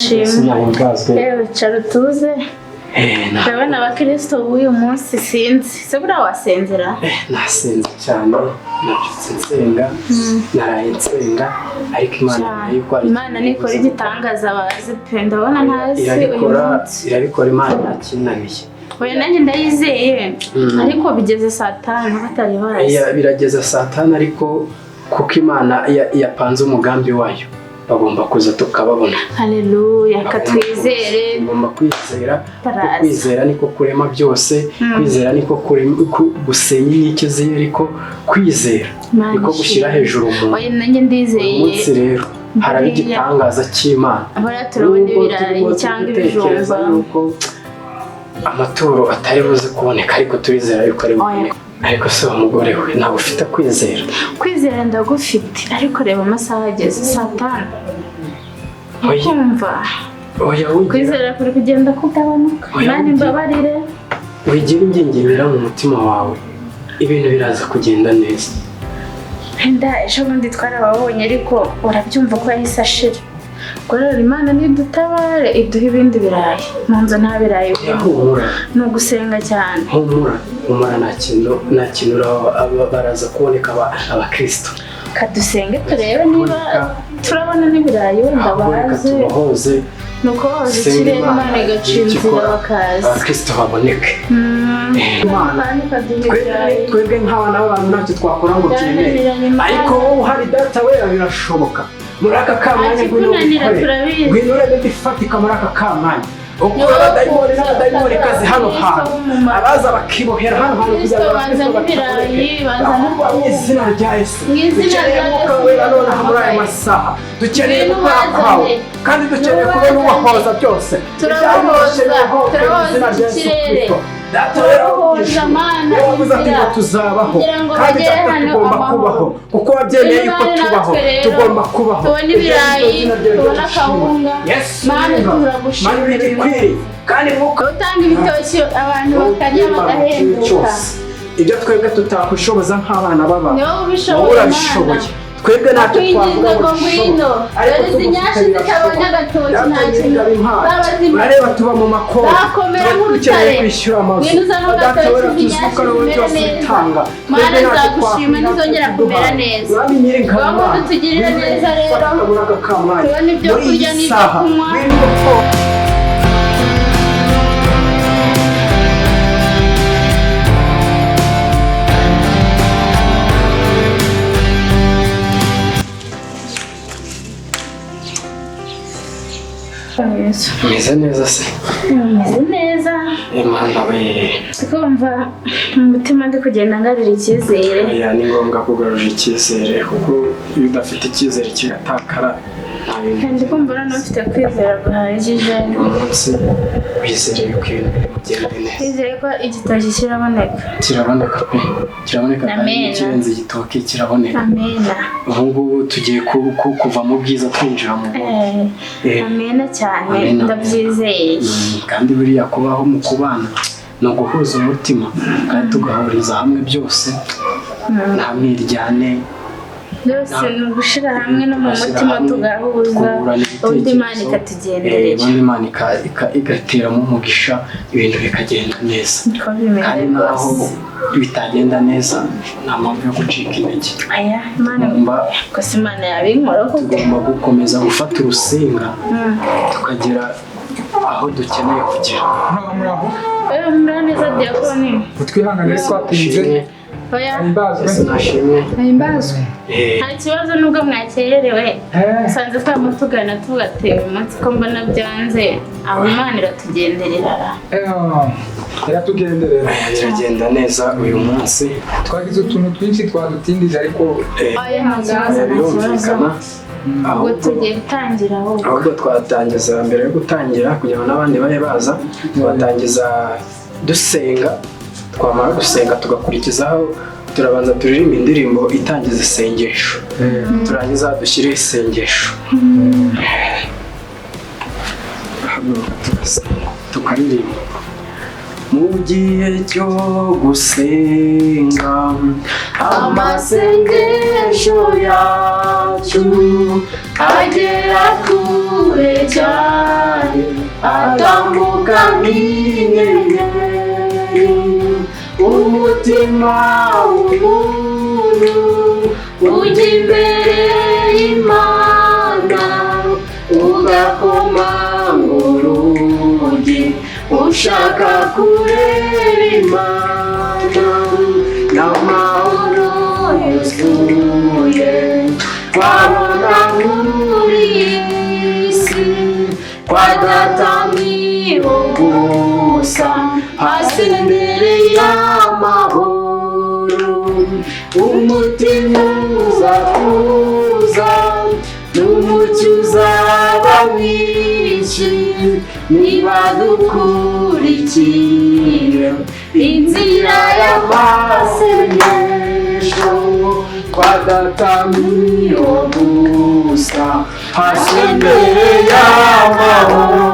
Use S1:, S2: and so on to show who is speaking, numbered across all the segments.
S1: Cara tuze ndabona abakristo b'uyu munsi sinzi se bura wasenzera
S2: nasenze cyane nabyutse nsenga naraye nsenga ariko Imana
S1: nikora igitangaza abazi pe ndabona ntazi
S2: irabikora Imana ntakinaniye
S1: oya nanjye ndayizeye ariko bigeze saa 5 batari bazi
S2: birageze saa 5 ariko kuko Imana yapanze umugambi wayo bagomba kuza tukababona.
S1: Haleluya, katwizere.
S2: Ngomba kwizera niko kurema byose, kwizera niko gusenya inyike ariko kwizera niko gushyira hejuru umuntu.
S1: Oya nanjye ndizeye.
S2: Umunsi rero hari igitangaza cy'Imana.
S1: Abara turabona ibirayi cyangwa ibijumba.
S2: Amaturo atari buze kuboneka ariko turizera yuko ari buboneka. Ariko se umugore we ntabwo ufite kwizera
S1: ndagufite ariko reba amasaha ageze saa 5 kumva kwizera kuri kugenda kugabanuka nani mbabarire
S2: wigira ingingimira mu mutima wawe ibintu biraza kugenda neza
S1: ejo bundi twarababonye ariko urabyumva ko yahise ashira Gorora Imana nidutabare iduha ibindi birayi munzo nta birayi no gusenga cyane
S2: humura nta kintu baraza kuboneka abakristo
S1: kadusenge turebe niba turabona n'ibirayi ndabaze nuko bazikire Imana igacinzira bakaza
S2: abakristo baboneke twebwe nk'abana b'abantu ntacyo twakora ngo byemere ariko wowe hari data we birashoboka muri aka kamanya ngwino urebe bifatika muri aka kamanya ukura abadayimoni n'abadayimoni kazi hano hantu abaza bakibohera hano hantu kugira ngo abakristo batubone mu izina rya Yesu dukeneye umwuka wera none muri aya masaha dukeneye gukora kwawe kandi dukeneye kubona uwahoza byose
S1: turabohoza ikirere
S2: data rero wavuze ati ngo tuzabaho kandi data tugomba kubaho kuko wabyemeye yuko tubaho tugomba kubaho
S1: tubona ibirayi tubona akawunga Mana turagushimira
S2: kandi mwuka
S1: utanga ibitoki abantu bakarya bagahenduka
S2: ibyo twebwe tutakwishoboza nk'abana b'abantu
S1: wowe urabishoboye
S2: twebwe ntacyo
S1: twavuga ngo ngwino ariko izinyashi zitabonye agatoki nta kintu
S2: urareba tuba mu makoro
S1: bakomera nk'urutare ngwino uzana agatoki izinyashi zimere neza Mana nzagushima nizongera kumera neza bamwe dutugirire neza rero tubone ibyo kurya n'ibyo kunywa
S2: meze neza se
S1: meze neza
S2: Imana we
S1: kumva umutima ndi kugenda ngarira icyizere
S2: ni ngombwa kugarura icyizere kuko iyo udafite icyizere kigatakara
S1: kandi kumva none ufite kwizera guhagije
S2: umunsi wizere yuko ibintu biri kugenda neza
S1: wizere ko igitoki kiraboneka
S2: pe kiraboneka kandi ikirenze igitoki kiraboneka
S1: amena
S2: ubu ngubu tugiye kuva mu bwiza twinjira mu
S1: amena cyane ndabyizeye
S2: kandi buriya kubaho mu kubana no guhuza umutima kandi tugahuriza hamwe byose nta mwiryane
S1: byose ni ugushira hamwe no mu mutima tugahuza ubundi Imana ikatugenderera
S2: ubundi Imana igateramo umugisha ibintu bikagenda neza kandi naho bitagenda neza nta mpamvu yo gucika intege
S1: Imana yabinkora
S2: tugomba gukomeza gufata urusinga tukagera aho dukeneye kugera
S1: neza diakoni
S3: utwihanganire twatinze
S1: himbazwe nta kibazo nubwo mwakererewe usanze twamutugana tugatewe umunsi ko mbona byanze aho Imana iratugenderera
S2: iragenda neza uyu munsi
S3: twagize utuntu twinshi twadutindije ariko
S2: birumvikana
S1: ahubwo tugiye gutangira
S2: ahubwo twatangiza mbere yo gutangira kugira ngo n'abandi babe baza twatangiza dusenga twamara gusenga tugakurikizaho turabanza turirimba indirimbo itangiza isengesho turangiza dushyire isengesho tukaririmba mu gihe cyo gusenga. Amasengesho yacu agera kure cyane, atambuka nk'inyenyeri. Umutima w'umuntu ujya imbere y'Imana, ugakomanga urugi ushaka kureba Imana. N'amahoro yuzuye twabona muri iyi si, kwa Data niho gusa hasendere y'amahoro. Umutima uzakuza n'umucyo uzaba mwinshi, niba dukurikiye inzira y'amasengesho. Kwa Data niho gusa hasendere y'amahoro,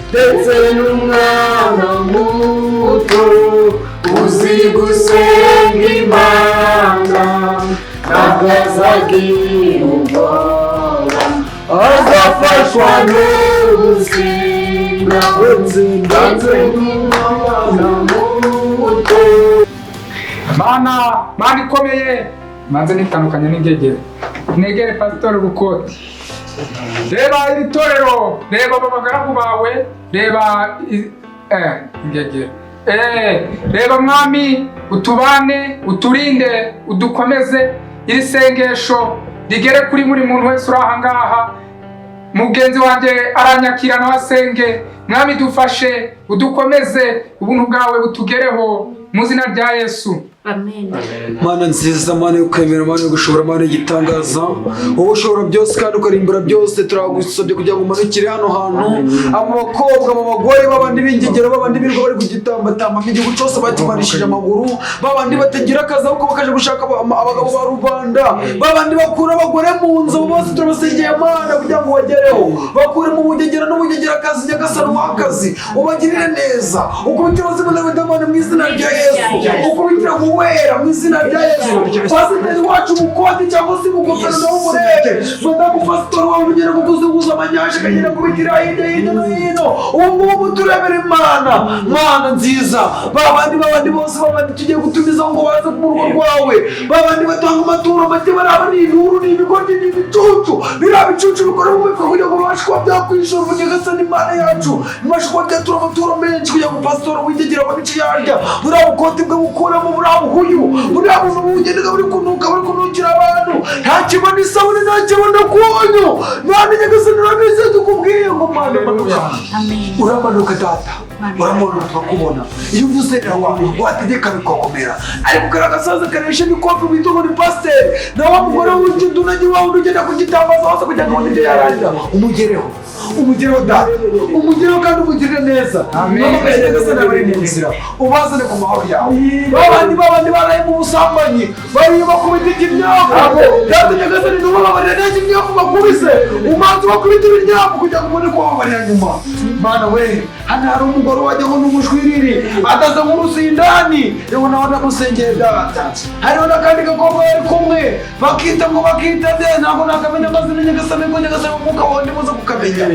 S2: ndetse n'umwana muto uzi gusenga Imana ntazagira ubwoba, azafashwa n'ubuzima, ndetse n'umwana muto.
S3: Mana ikomeye, manze nitandukanye n'ingegere, negere Pastor Bukoti. Reba iri torero, reba abagaragu bawe, reba ingegere. Reba Mwami, utubane, uturinde, udukomeze, iri sengesho rigere kuri buri muntu wese uri aha ngaha. Mugenzi wanjye aranyakira nawe asenge. Mwami dufashe, udukomeze, ubuntu bwawe butugereho mu izina rya Yesu.
S1: Amen.
S4: Mana nziza, Mana y'ukwemera, Mana yo gushobora, Mana y'igitangaza, wowe ushobora byose kandi ukarimbura byose. Turagusabye kugira ngo umanukire hano hantu, abo bakobwa, abo bagore, babandi b'ingegera, babandi birirwa bari kugitambatamba mu gihugu cyose bakimarishije amaguru, babandi batagira akazi ahubwo bakaje gushaka abagabo ba rubanda, babandi bakura abagore mu nzu, bose turabasengeye Mana kugira ngo bagereho, bakure mu bugegera n'ubugegerakazi, nyagasani w'akazi ubagirire neza, ukubitira ubuzima n'abadamani mu izina rya Yesu, ukubitira wera mu izina rya Yesu. Pasiteri wacu Bukoti cyangwa se Bukotana nawe umurebe, madamu Pasitori wawe ugera kuguzuguza amanyanja akagenda kubitira hirya no hino. Ubu ngubu turebere Imana, Mana nziza, babandi bose babandi tugiye gutumizaho ngo baze ku rugo rwawe, babandi batanga amaturo make, baraba ni inturu, ni ibigoryi, ni ibicucu, biriya bicucu bikora mu mifuka kugira ngo babashe kuba byakwishura ubunyagasa n'Imana yacu, babashe kuba byatura amaturo menshi kugira ngo Pasitori wigegera abone icyo yarya. Buriya Bukoti bwe bukuramo buriya buhuyu, buriya buntu bugendaga buri kunukira abantu, nta kibona isabune, nta kibona kunyu. Mana nyagasani urabizi tukubwiye ngo Mana manuka, uramanuka Data, uramanuka tukakubona. Iyo uvuze nawe wategeka bikokomera, ariko karagasaza karesha n'ikofi wita ngo ni pasiteri, na wa mugore w'ikidunagi wawe ugenda kugitambaza hose kugira ngo nibyo yarangira umugereho Data, umugereho kandi umugirire neza. Namagaye nyagasani abari mu nzira, ubazane ku mahoro yawe. Babandi baraye mu busambanyi, bariyo bakubita imyavu, Data nyagasani ntubabarire neza imyavu bakubise, umanza bakubita imyavu kugira ngo ubone kubabarira nyuma. Mana we, hano hari umugore wajyaho n'umushwiriri ataza nk'urusindani, yewe nawe ndamusengeye Data. Hariho n'akandi gakobwa bari kumwe bakita de, ntabwo nakamenya amazina nyagasani, ngo nyagasani umwuka wawe ndimuze kukamenya.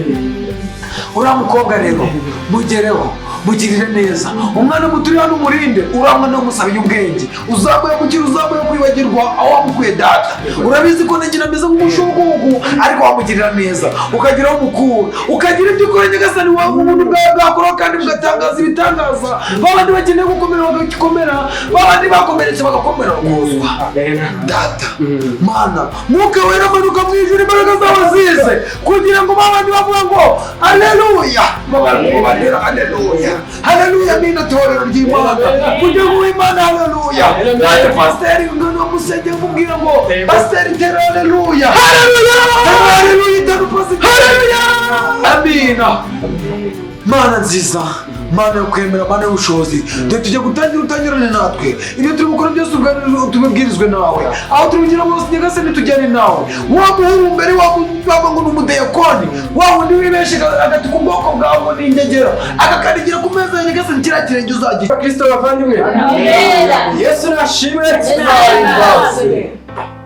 S4: Uriya mukobwa rero mugereho, mugirire neza. Umwana muto uri hano umurinde, uriya mwana umusabiye ubwenge, uzamuye gukira, uzamuye kwibagirwa aho wamukuye Data. Urabizi ko nagira ameze nk'umushugugu, ariko wamugirira neza, ukagira aho umukura, ukagira ibyo ukora nyagasani wawe, ubundi bwawe bwakoraho kandi bugatangaza ibitangaza. Babandi bakeneye gukomera bagakomera, babandi bakomeretse bagakomera rwose. Data, Mana, Mwuka wera amanuka mu ijuru, imbaraga zawe zize kugira ngo babandi bavuga ngo haleluya, babandira haleluya, haleluya nino torero ry'Imana, kugira ngo Imana haleluya. Naye pasiteri ngano musenge mubwira ngo pasiteri tera haleluya, haleluya, haleluya, haleluya, amina. Mana nziza, mana yo kwemera, mana y'ubushobozi. Dore tujya gutangira utangirane natwe, ibyo turi gukora byose tubibwirizwe nawe, aho turi kugira bose nyagasani tujyane nawe. Wa muhungu mbere waba ngo ni umudayakoni, wa wundi wibeshe agati ku bwoko bwawe n'ingegera agakarigira ku meza ya nyagasani kiriya kirenge uzagira.
S2: Kristo bavandimwe, Yesu nashimwe,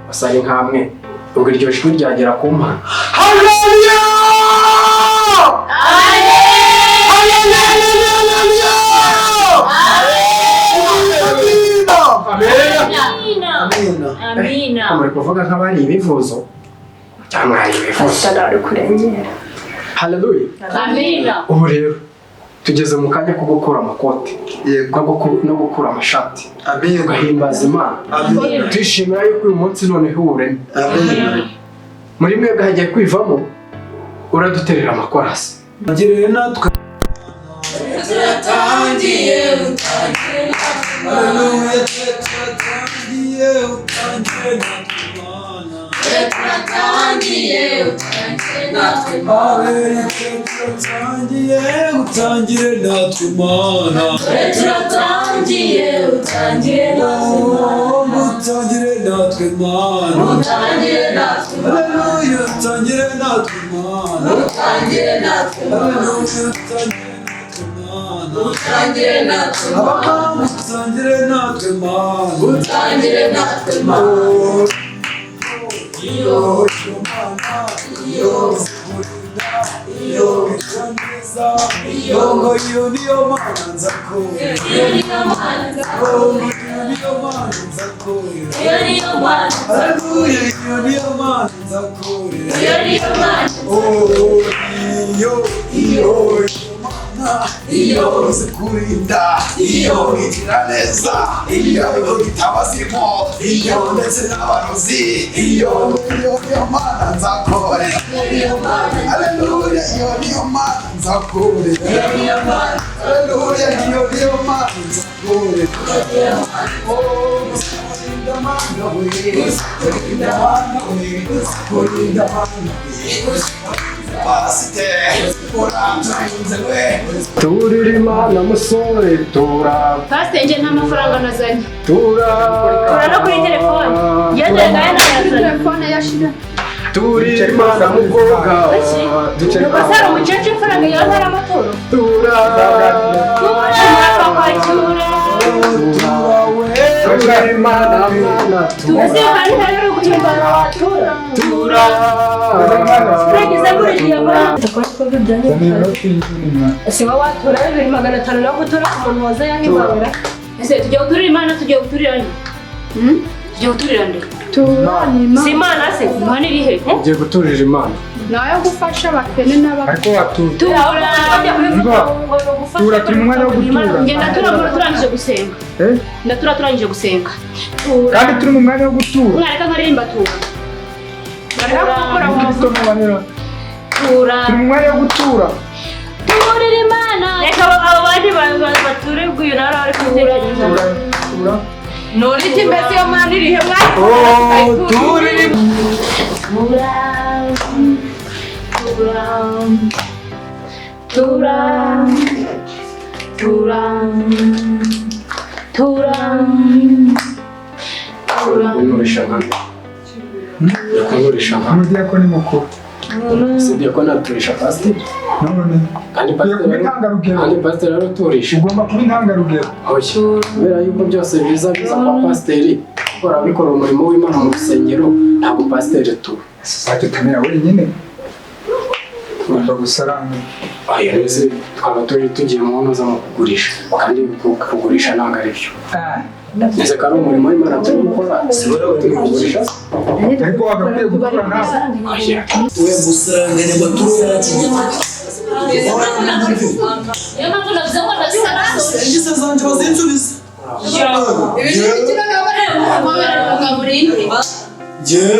S2: basari nkamwe ubwo iryo jwi ryagera ku mana.
S4: Haleluya!
S1: Amina.
S2: Muri kuvuga nk'abari ibivuzo cyangwa hari ibivuzo. Haleluya.
S1: Amina.
S2: Ubu rero tugeze mu kanya ko gukura amakoti no gukura amashati, tugahimbaza Imana, twishimira yuko uyu munsi noneho uwuremye. Muri mwebwe hagiye kwivamo uraduterera amakorasi.
S4: Agirire natwe utangire natwe Mana, utangire natwe Mana, haleluya, utangire natwe Mana, utangire natwe Mana, utangire natwe Mana. Iyo Mana, iyo ikaneza, iyo niyo Mana nzakorera, iyo niyo Mana nzakorera, haleluya, iyo niyo Mana nzakorera, iyo zikurinda, iyo igira neza, iyo itabazimo, iyo ndetse n'abarozi, iyo niyo Mana nzakorera, haleluya, iyo niyo Mana nzakorera, haleluya, iyo niyo Mana nzakorera. Kurinda Mana we, kurinda Mana we, kurinda Mana we, pasite uranturinze we.
S2: Turira Imana musore, tura.
S1: Pasiteri nta mafaranga nazanye.
S2: Tura
S1: no kuri telefone. Yagenda kuri telefone yashira.
S2: Turira Imana mukobwa.
S1: Basara umucece ifaranga yantara amatoro.
S2: Tura
S1: papa tura.
S2: Turira Imana mwana.
S1: Ese hari hari guhimbara tura.
S2: Tura.
S1: Turagize muri iyo bana. Ese watura 2500 no gutura ku muntu waza yahimbara. Ese tujye guturira Imana, tujye guturira nde? Tujye guturira nde? Si Imana se, Imana iri he?
S2: Ugiye guturira Imana.
S1: Nayo gufasha abakene
S3: ariko watura
S1: tura
S3: turi mu mwanya wo gutura.
S1: ngenda turangije gusenga. Ndatura turangije gusenga.
S3: Kandi turi mu mwanya wo gutura.
S1: Mwareka nkaririmba tura.
S3: Kristo mubanira.
S1: Tura.
S3: Turi mu mwanya wo gutura.
S1: Turira Imana. Reka abo bandi bature bw'uyu nara ari kutekereza.
S3: Tura.
S1: Noriti mbese yo Mana iri he mwari?
S2: Turira Kunurisha nka
S3: Umudiyakoni mukuru.
S2: sibyo ko naturisha pasiteri.
S3: None
S2: Kandi pasiteri aruturisha.
S3: ugomba kuba intangarugero.
S2: Kubera yuko byose biza kwa pasiteri, gukora abikora umurimo w'Imana mu rusengero, ntabwo pasiteri tuba.
S3: Sake utamera wenyine. Ugomba gusaranga.
S2: Ese twaba tugiye mu ntuza mu kugurisha, kandi kugurisha ntabwo ari byo. Ese ko ari umurimo w'Imana turi gukora, si wowe turi kugurisha.
S3: Ariko wagakwiye gukora nawe.
S4: We musaranganya amaturo ingeso zanje bazinsubiza.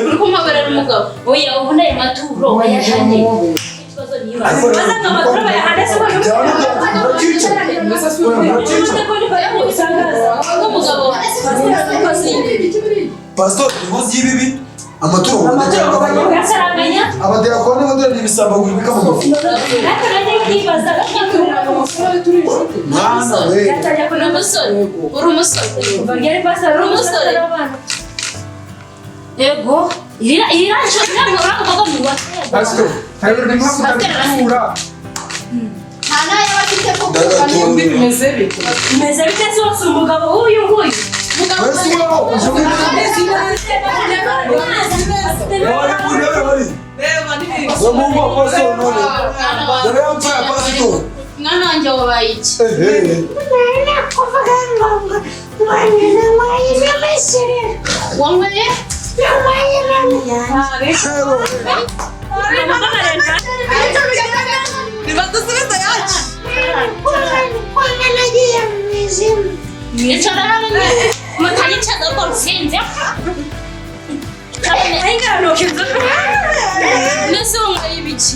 S1: Uri kumuhagarara umugabo. Oya ubona ayo maturo bayahane. Ikibazo niyo. Bazanga amaturo bayahane se ko
S4: Pastor, inkozi y'ibibi amaturo abadiyakoni badoranye ibisambagura bikamugufi mwana we
S1: uri umusore yego iraje
S3: Pastor, hari impamvu ndatura.
S1: bimeze bite zose umugabo w'uyu nguyu mwana wanjye wabaye iki wanyweye icara hano mutanicaza ko nsinze nese wanyweye ibiki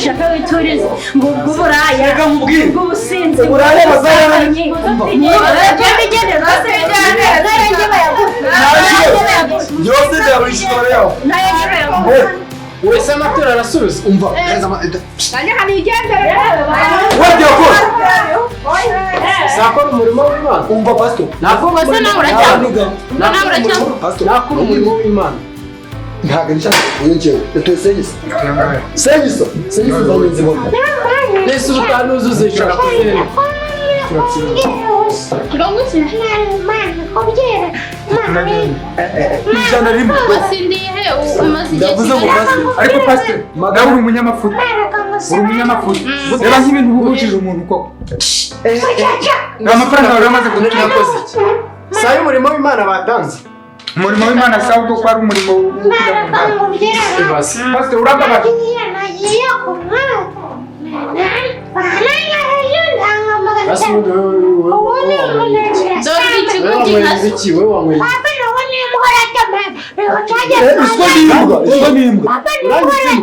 S1: shaka witurize ngo uburaya bw'ubusinzi
S2: wese amatora arasubiza umva nakora umurimo w'Imana
S4: umva pastor
S2: nakora umurimo w'Imana
S4: ntabwo nshaka uyongera yatuye segisa segisa zanyenze moto
S2: nese utanuzuza ishaka kugenda
S4: ijana rimwe
S1: wasindiye umaze igihe
S4: ndavuze ngo pastor
S3: Ariko Pastor, nawe uri umunyamafuta. Reba nk'ibintu ubujije umuntu koko. Nta mafaranga wari wamaze kuduha
S2: yakoze iki sayo umurimo w'Imana batanze
S3: umurimo w'Imana si ahubwo ko ari umurimo
S2: ibase
S3: Pastor, urababaje.
S2: basi
S1: dore ikigo
S2: wanyweye
S1: gikaze
S2: iki wowe wanyweye
S4: iswa n'imbwa
S2: urangije